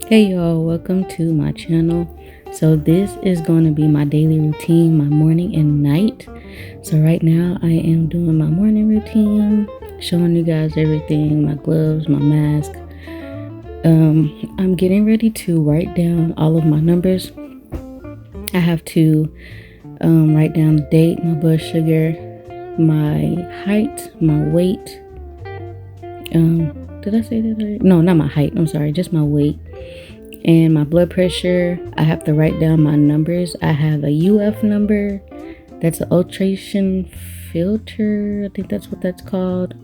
Hey y'all, welcome to my channel. So this is going to be my daily routine, my morning and night. So right now I am doing my morning routine, showing you guys everything, my gloves, my mask. I'm getting ready to write down all of my numbers. I have to write down the date, my blood sugar, my height, my weight. Did I say that already? No, not my height. I'm sorry, just my weight. And my blood pressure. I have to write down my numbers. I have a UF number. That's an ultration filter. I think that's what that's called.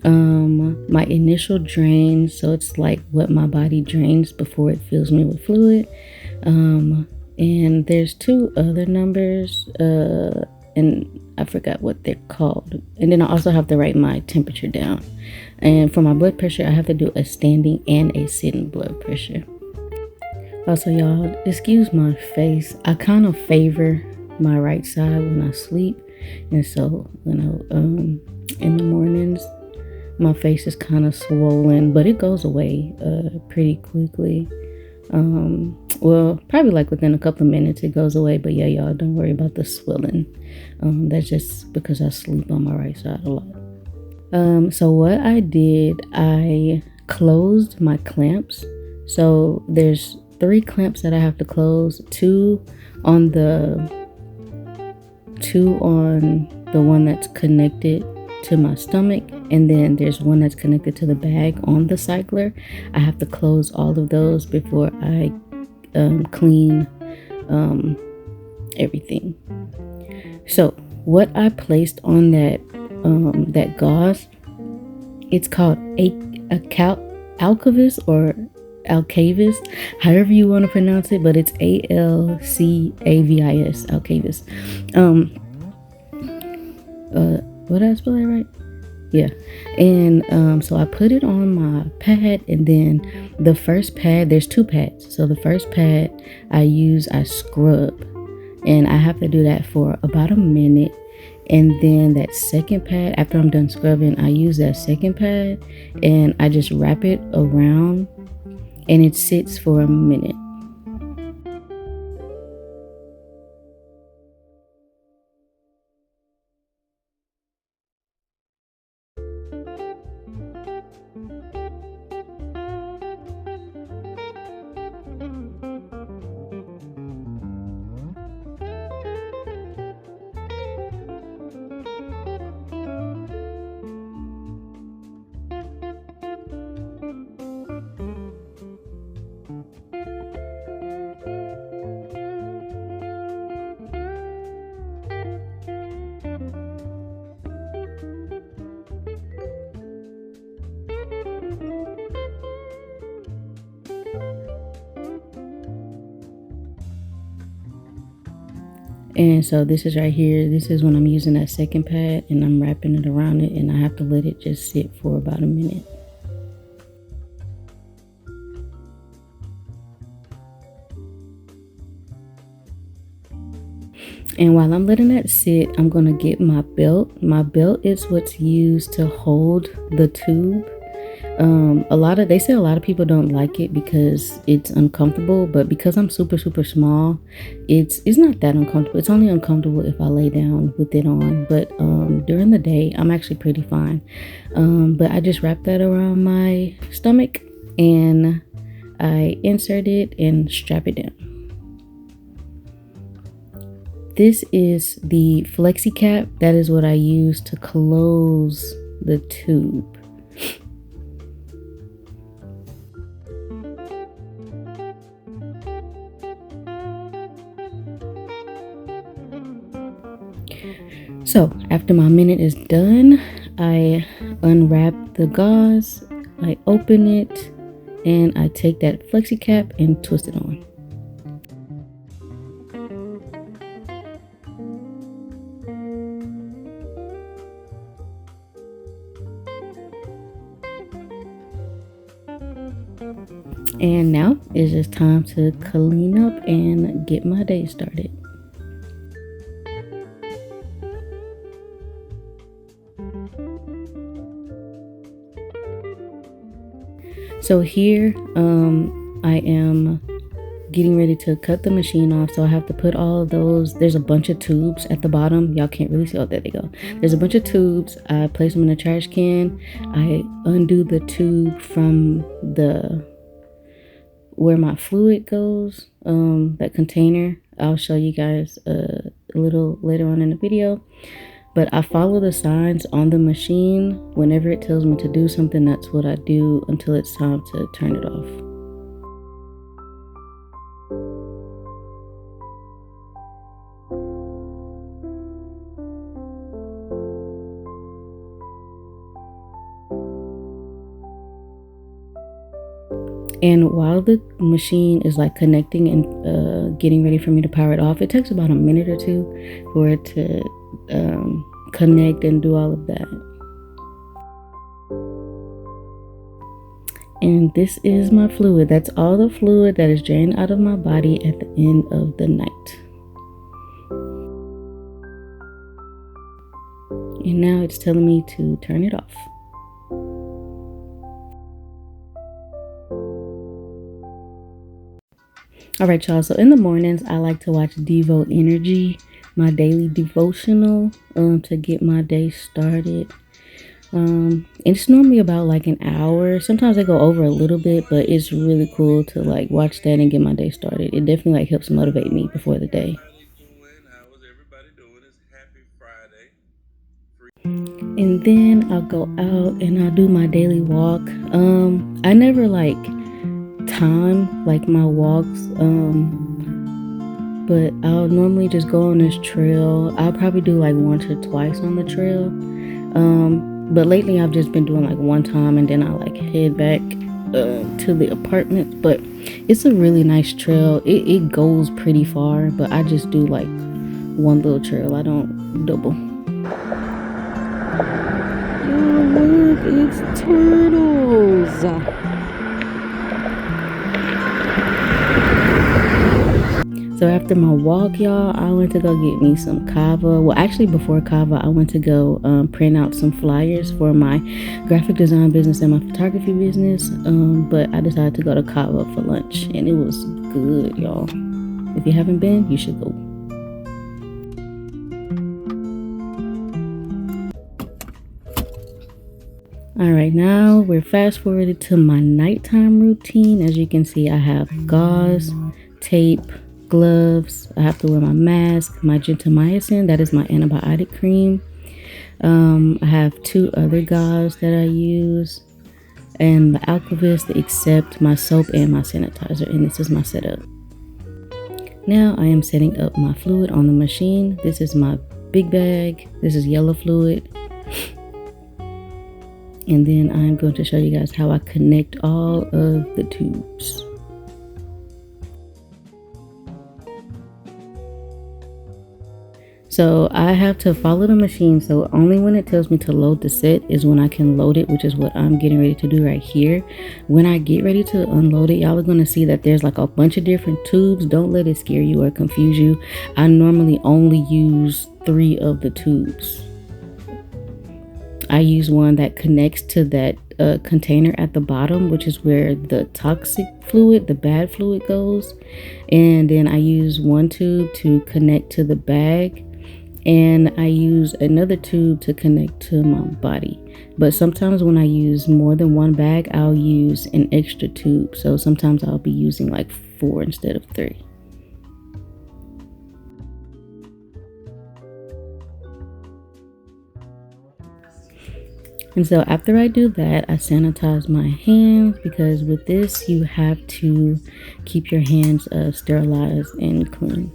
My initial drain. So it's like what my body drains before it fills me with fluid. And there's two other numbers. And I forgot what they're called. And then I also have to write my temperature down. And for my blood pressure, I have to do a standing and a sitting blood pressure. Also, y'all, excuse my face. I kind of favor my right side when I sleep. And so, in the mornings, my face is kind of swollen, but it goes away pretty quickly. Well, probably like within a couple of minutes it goes away, but yeah, y'all, don't worry about the swelling. That's just because I sleep on my right side a lot. So what I did, I closed my clamps. So there's 3 clamps that I have to close, two on the one that's connected to my stomach, and then there's one that's connected to the bag on the cycler. I have to close all of those before I clean everything. So what I placed on that gauze, it's called Alcavis or Alcavis, however you want to pronounce it, but it's Alcavis, Alcavis. What did I spell that right? Yeah. And so I put it on my pad, and then the first pad, there's 2 pads. So the first pad I scrub, and I have to do that for about a minute. And then that second pad, after I'm done scrubbing, I use that second pad and I just wrap it around, and it sits for a minute. And so this is right here. This is when I'm using that second pad and I'm wrapping it around it, and I have to let it just sit for about a minute. And while I'm letting that sit, I'm going to get my belt. My belt is what's used to hold the tube. They say a lot of people don't like it because it's uncomfortable, but because I'm super small, it's not that uncomfortable. It's only uncomfortable if I lay down with it on, but during the day I'm actually pretty fine. But I just wrap that around my stomach and I insert it and strap it down. This is the flexi cap. That is what I use to close the tube. So after my minute is done, I unwrap the gauze, I open it, and I take that flexi cap and twist it on. And now it's just time to clean up and get my day started. So here, I am getting ready to cut the machine off, so I have to put all of those. There's a bunch of tubes at the bottom. Y'all can't really see. Oh, there they go. There's a bunch of tubes. I place them in a trash can. I undo the tube from the where my fluid goes, that container. I'll show you guys a little later on in the video. But I follow the signs on the machine. Whenever it tells me to do something, that's what I do until it's time to turn it off. And while the machine is like connecting and getting ready for me to power it off, it takes about a minute or two for it to connect and do all of that. And this is my fluid. That's all the fluid that is drained out of my body at the end of the night. And now it's telling me to turn it off. All right, y'all. So in the mornings, I like to watch Devo Energy, my daily devotional, to get my day started. It's normally about like an hour. Sometimes I go over a little bit, but it's really cool to like watch that and get my day started. It definitely like helps motivate me before the day. And then I'll go out and I'll do my daily walk. I never like time like my walks, but I'll normally just go on this trail. I'll probably do like once or twice on the trail, but lately I've just been doing like one time and then I like head back to the apartment. But it's a really nice trail. It goes pretty far, but I just do like one little trail. I don't double. Oh look, it's turtles. So after my walk, y'all, I went to go get me some kava. Well, actually before kava, I went to go print out some flyers for my graphic design business and my photography business. But I decided to go to kava for lunch and it was good, y'all. If you haven't been, you should go. All right, now we're fast forwarded to my nighttime routine. As you can see, I have gauze, tape, gloves. I have to wear my mask, my gentamicin, that is my antibiotic cream. I have 2 other gauze that I use, and the Alkavist, except my soap and my sanitizer, and this is my setup. Now I am setting up my fluid on the machine. This is my big bag. This is yellow fluid. And then I'm going to show you guys how I connect all of the tubes. So I have to follow the machine. So only when it tells me to load the set is when I can load it, which is what I'm getting ready to do right here. When I get ready to unload it, y'all are going to see that there's like a bunch of different tubes. Don't let it scare you or confuse you. I normally only use 3 of the tubes. I use one that connects to that container at the bottom, which is where the toxic fluid, the bad fluid goes. And then I use one tube to connect to the bag. And I use another tube to connect to my body. But sometimes when I use more than one bag, I'll use an extra tube. So sometimes I'll be using like 4 instead of 3. And so after I do that, I sanitize my hands, because with this you have to keep your hands sterilized and clean.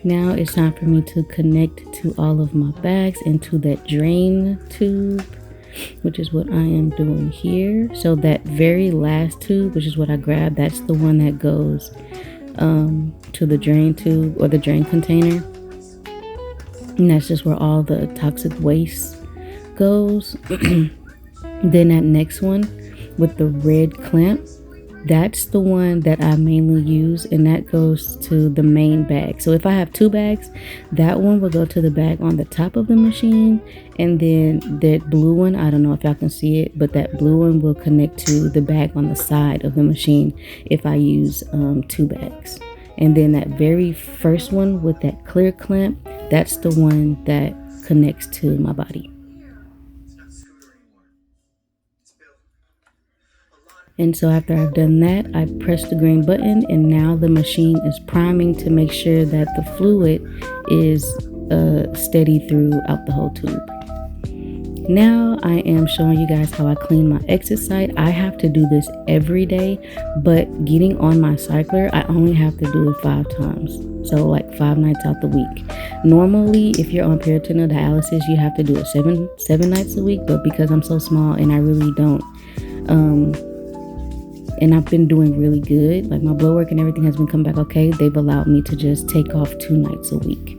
Now it's time for me to connect to all of my bags into that drain tube, which is what I am doing here. So that very last tube, which is what I grabbed, that's the one that goes to the drain tube or the drain container. And that's just where all the toxic waste goes. Then that next one with the red clamp, that's the one that I mainly use, and that goes to the main bag. So if I have two bags, that one will go to the bag on the top of the machine, and then that blue one, I don't know if y'all can see it, but that blue one will connect to the bag on the side of the machine if I use two bags. And then that very first one with that clear clamp, that's the one that connects to my body. And so after I've done that, I press the green button, and now the machine is priming to make sure that the fluid is steady throughout the whole tube. Now I am showing you guys how I clean my exit site. I have to do this every day, but getting on my cycler, I only have to do it 5 times. So like 5 nights out the week. Normally, if you're on peritoneal dialysis, you have to do it seven nights a week, but because I'm so small and I really don't, and I've been doing really good, like my blood work and everything has been coming back okay, they've allowed me to just take off 2 nights a week.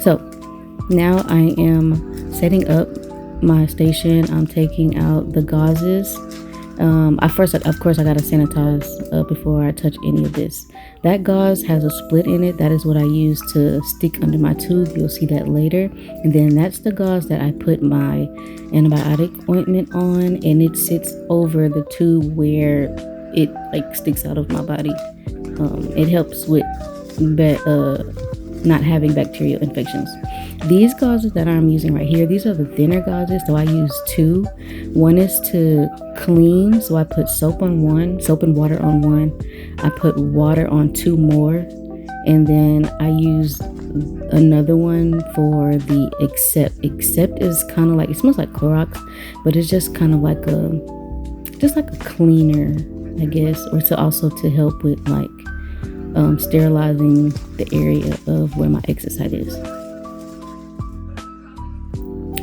So now I am setting up my station. I'm taking out the gauzes. Of course, I gotta sanitize before I touch any of this. That gauze has a split in it. That is what I use to stick under my tube. You'll see that later. And then that's the gauze that I put my antibiotic ointment on, and it sits over the tube where it like sticks out of my body. It helps with not having bacterial infections. These gauzes that I'm using right here, these are the thinner gauzes, so I use 2. One is to clean, so I put soap on one, soap and water on one. I put water on 2 more, and then I use another one for the Accept. Accept is kind of like, it smells like Clorox, but it's just kind of like a cleaner, I guess, or to help with like sterilizing the area of where my exit site is.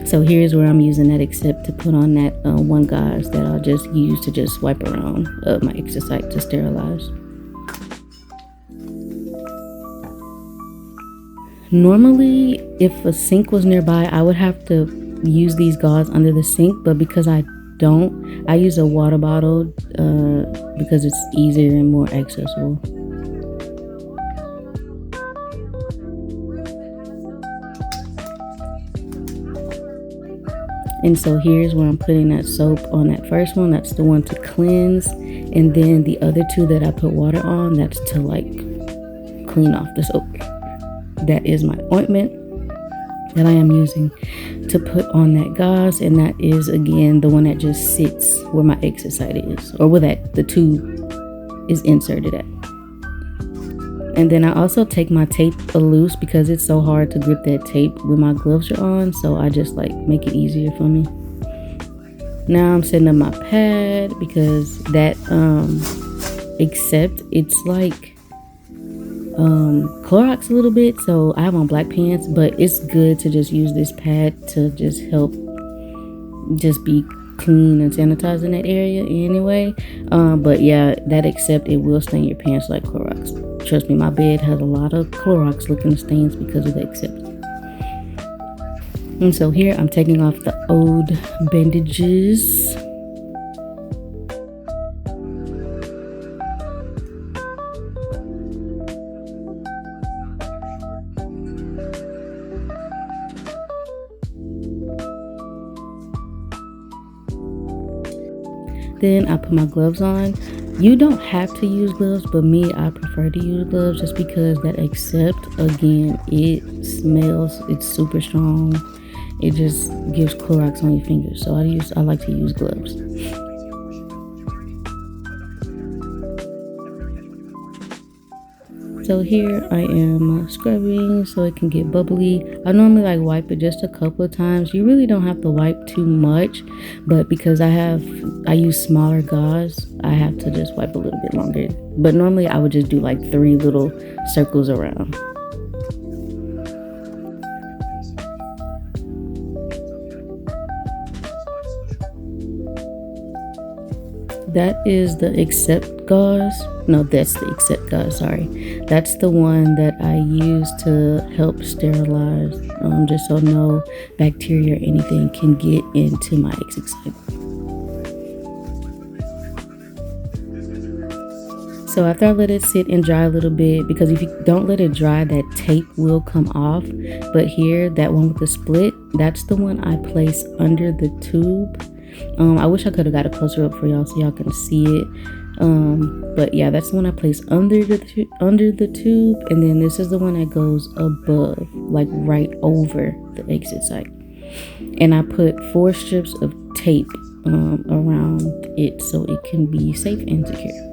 So here's where I'm using that Accept to put on that one gauze that I'll just use to just wipe around my exit site to sterilize. Normally, if a sink was nearby, I would have to use these gauze under the sink, but because I don't, I use a water bottle because it's easier and more accessible. And so here's where I'm putting that soap on that first one. That's the one to cleanse. And then the other 2 that I put water on, that's to like clean off the soap. That is my ointment that I am using to put on that gauze. And that is, again, the one that just sits where my exit site is, or where that the tube is inserted at. And then I also take my tape loose because it's so hard to grip that tape when my gloves are on. So I just like make it easier for me. Now I'm setting up my pad because that Accept, it's like Clorox a little bit. So I have on black pants, but it's good to just use this pad to just help just be clean and sanitize in that area anyway. But yeah, that Accept, it will stain your pants like Clorox. Trust me, my bed has a lot of Clorox looking stains because of the Accept. And so here I'm taking off the old bandages. Then I put my gloves on. You don't have to use gloves, but me, I prefer to use gloves just because that Accept, again, it smells, it's super strong. It just gives Clorox on your fingers. So I like to use gloves. So here I am scrubbing so it can get bubbly. I normally like wipe it just a couple of times. You really don't have to wipe too much, but because I use smaller gauze, I have to just wipe a little bit longer. But normally I would just do like 3 little circles around. That is the Accept gauze. No, that's the Accept gauze, sorry. That's the one that I use to help sterilize, just so no bacteria or anything can get into my exit site. So after I let it sit and dry a little bit, because if you don't let it dry, that tape will come off. But here, that one with the split, that's the one I place under the tube. I wish I could have got a closer up for y'all so y'all can see it. But yeah, that's the one I place under the tube, and then this is the one that goes above, like right over the exit site. And I put 4 strips of tape around it so it can be safe and secure.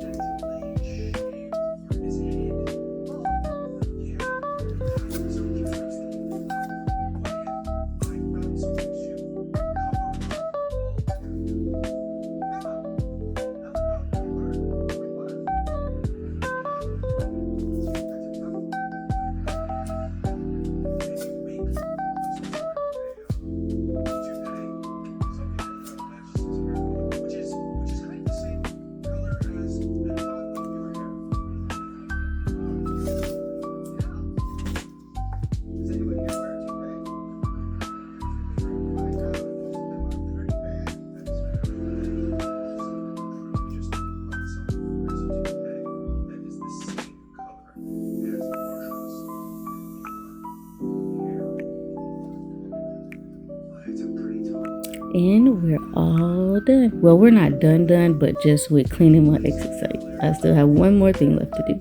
And we're all done. Well, we're not done, but just with cleaning my exit site. I still have one more thing left to do.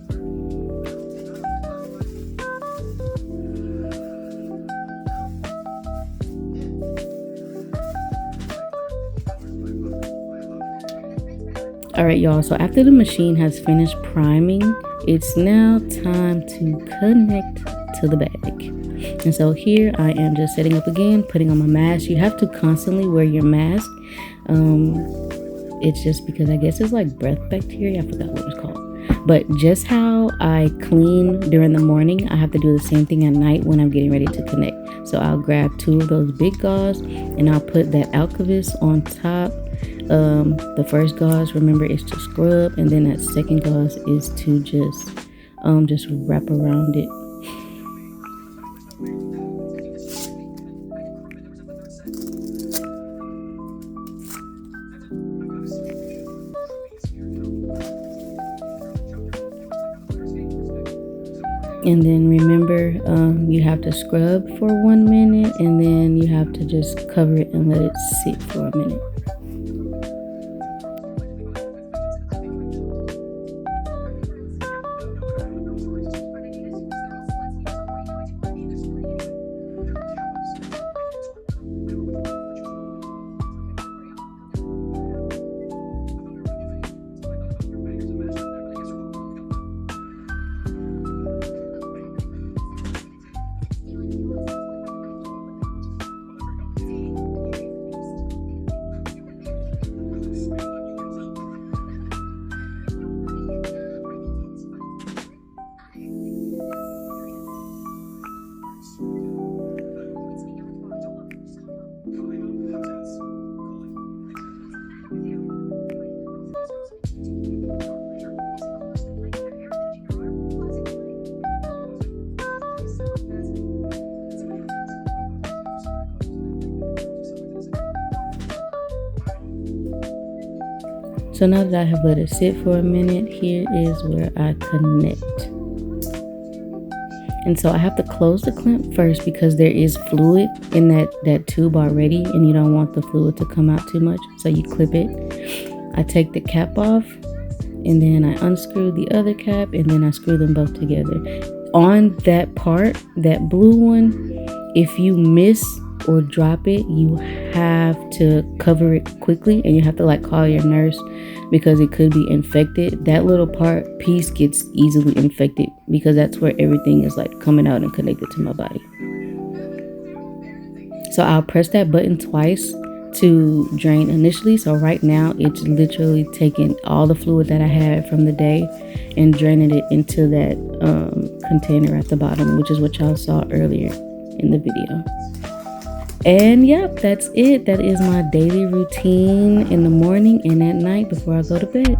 All right, y'all. So after the machine has finished priming, it's now time to connect to the bag. And so here I am just setting up again, putting on my mask. You have to constantly wear your mask. It's just because I guess it's like breath bacteria. I forgot what it's called. But just how I clean during the morning, I have to do the same thing at night when I'm getting ready to connect. So I'll grab 2 of those big gauze and I'll put that Alkavis on top. The first gauze, remember, is to scrub, and then that second gauze is to just wrap around it. And then remember, you have to scrub for 1 minute, and then you have to just cover it and let it sit for a minute. So now that I have let it sit for a minute, here is where I connect. And so I have to close the clamp first because there is fluid in that tube already, and you don't want the fluid to come out too much. So you clip it. I take the cap off, and then I unscrew the other cap, and then I screw them both together. On that part, that blue one, if you miss or drop it, you have to cover it quickly, and you have to like call your nurse because it could be infected. That little piece gets easily infected because that's where everything is like coming out and connected to my body. So I'll press that button twice to drain initially. So right now it's literally taking all the fluid that I had from the day and draining it into that container at the bottom, which is what y'all saw earlier in the video. And yep, that's it. That is my daily routine in the morning and at night before I go to bed.